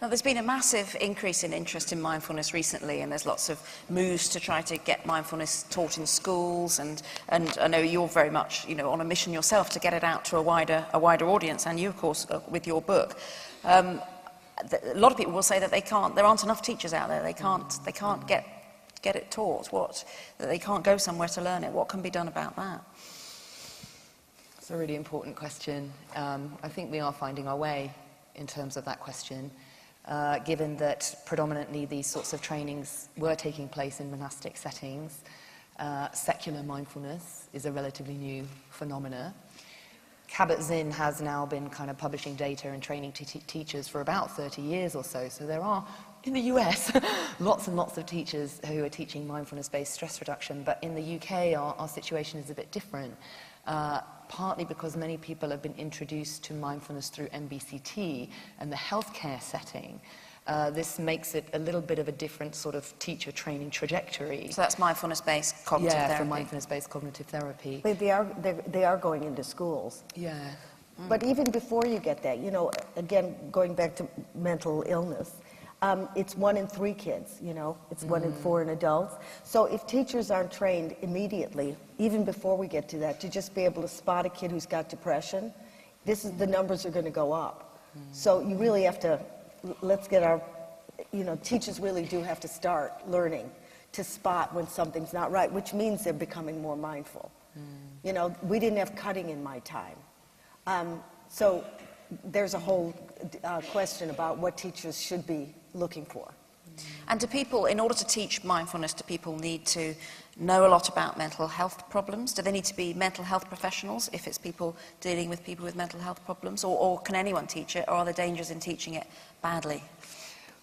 Now, there's been a massive increase in interest in mindfulness recently, and there's lots of moves to try to get mindfulness taught in schools, and I know you're very much, you know, on a mission yourself to get it out to a wider audience, and you, of course, with your book. A lot of people will say that there aren't enough teachers out there. They can't get it taught. That they can't go somewhere to learn it. What can be done about that? It's a really important question. I think we are finding our way in terms of that question. Given that predominantly these sorts of trainings were taking place in monastic settings, secular mindfulness is a relatively new phenomena. Kabat-Zinn has now been kind of publishing data and training teachers for about 30 years or so. So there are, in the US, lots and lots of teachers who are teaching mindfulness-based stress reduction. But in the UK, our situation is a bit different. Partly because many people have been introduced to mindfulness through MBCT and the healthcare setting. This makes it a little bit of a different sort of teacher training trajectory. So that's mindfulness-based cognitive therapy? Yeah, for mindfulness-based cognitive therapy. But they are going into schools. Yeah. But even before you get that, you know, again, going back to mental illness, it's 1 in 3 kids, you know, it's 1 in 4 in adults. So if teachers aren't trained immediately, even before we get to that, to just be able to spot a kid who's got depression, the numbers are going to go up. So you really have to, let's get our, you know, teachers really do have to start learning to spot when something's not right, which means they're becoming more mindful. You know, we didn't have cutting in my time. So there's a whole question about what teachers should be looking for. And do people, in order to teach mindfulness, do people need to know a lot about mental health problems? Do they need to be mental health professionals if it's people dealing with people with mental health problems? Or can anyone teach it, or are there dangers in teaching it badly?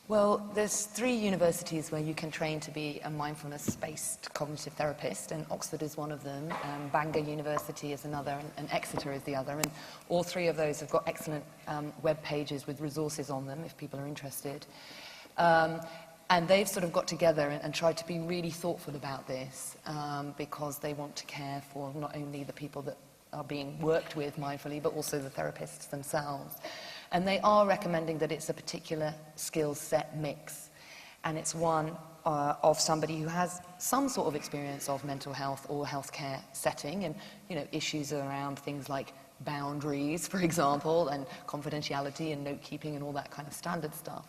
Well, there's 3 universities where you can train to be a mindfulness-based cognitive therapist, and Oxford is one of them, Bangor University is another, and Exeter is the other, and all 3 of those have got excellent web pages with resources on them if people are interested. And they've sort of got together and tried to be really thoughtful about this because they want to care for not only the people that are being worked with mindfully, but also the therapists themselves. And they are recommending that it's a particular skill set mix. And it's one of somebody who has some sort of experience of mental health or healthcare setting and, you know, issues around things like boundaries, for example, and confidentiality and note-keeping and all that kind of standard stuff.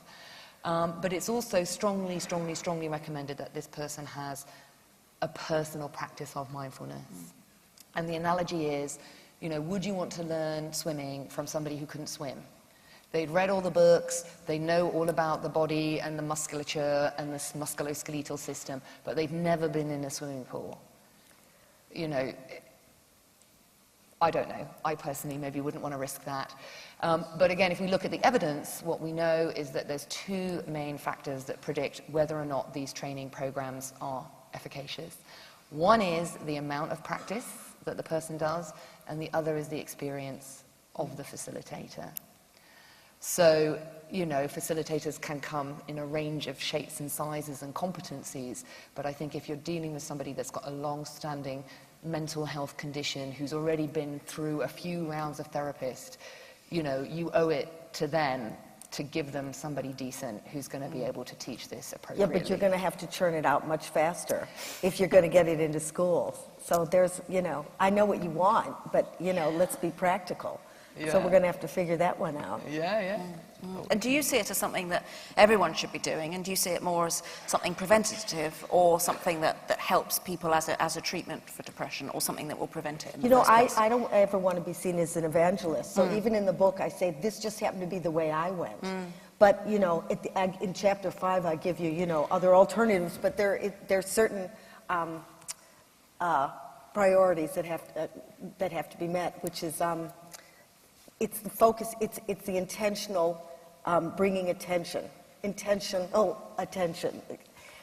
But it's also strongly, strongly, strongly recommended that this person has a personal practice of mindfulness. And the analogy is, you know, would you want to learn swimming from somebody who couldn't swim? They'd read all the books, they know all about the body and the musculature and the musculoskeletal system, but they've never been in a swimming pool. You know, I don't know. I personally maybe wouldn't want to risk that. But again, if we look at the evidence, what we know is that there's 2 main factors that predict whether or not these training programs are efficacious. One is the amount of practice that the person does, and the other is the experience of the facilitator. So, you know, facilitators can come in a range of shapes and sizes and competencies, but I think if you're dealing with somebody that's got a long-standing mental health condition, who's already been through a few rounds of therapist, you know, you owe it to them to give them somebody decent who's going to be able to teach this appropriately. Yeah, but you're going to have to churn it out much faster if you're going to get it into schools. So there's, you know, I know what you want, but, you know, let's be practical. Yeah. So we're going to have to figure that one out. Yeah. And do you see it as something that everyone should be doing, and do you see it more as something preventative or something that helps people as a treatment for depression, or something that will prevent it in the first place? I don't ever want to be seen as an evangelist. So even in the book I say, this just happened to be the way I went. But, you know, in chapter 5 I give you, you know, other alternatives, but there's certain priorities that have to be met, which is it's the focus, it's the intentional bringing attention. Attention.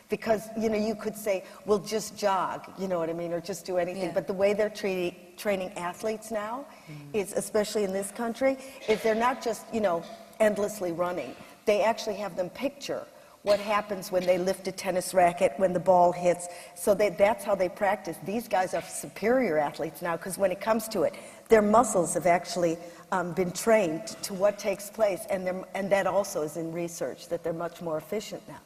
Because, you know, you could say, well, just jog, you know what I mean, or just do anything. Yeah. But the way they're training athletes now, is, especially in this country, is they're not just, you know, endlessly running. They actually have them picture what happens when they lift a tennis racket, when the ball hits. So that's how they practice. These guys are superior athletes now because when it comes to it, their muscles have actually been trained to what takes place, and that also is in research, that they're much more efficient now.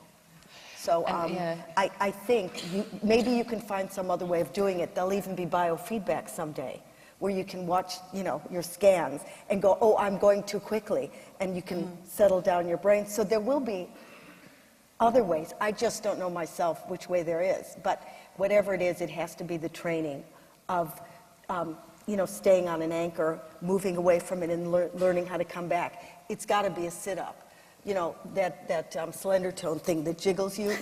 So I think maybe you can find some other way of doing it. There'll even be biofeedback someday, where you can watch, your scans and go, oh, I'm going too quickly, and you can settle down your brain. So there will be other ways. I just don't know myself which way there is. But whatever it is, it has to be the training of, staying on an anchor, moving away from it, and learning how to come back. It's got to be a sit-up. That slender tone thing that jiggles you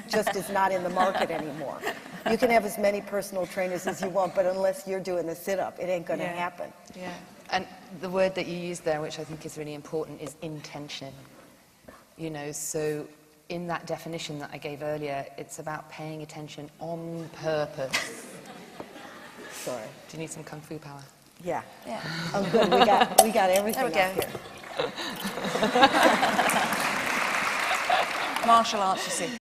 just is not in the market anymore. You can have as many personal trainers as you want, but unless you're doing the sit-up, it ain't going to happen. Yeah. And the word that you used there, which I think is really important, is intention. So in that definition that I gave earlier, it's about paying attention on purpose. Sorry. Do you need some kung fu power? Yeah. Yeah. Oh, good. We got everything There we up go. here. Martial arts, you see.